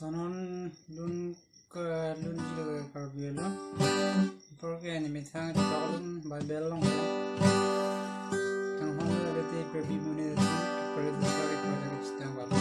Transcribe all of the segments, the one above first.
Tanon lun ke lun juga karbelo porque ni mitang takalun babel long tang hong lete perbi mune per desare pada kita balu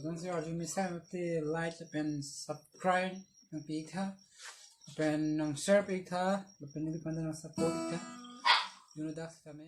Don't say you miss out the like and subscribe ng pika pen ng share pika pen hindi pa na support ka yun dapat kami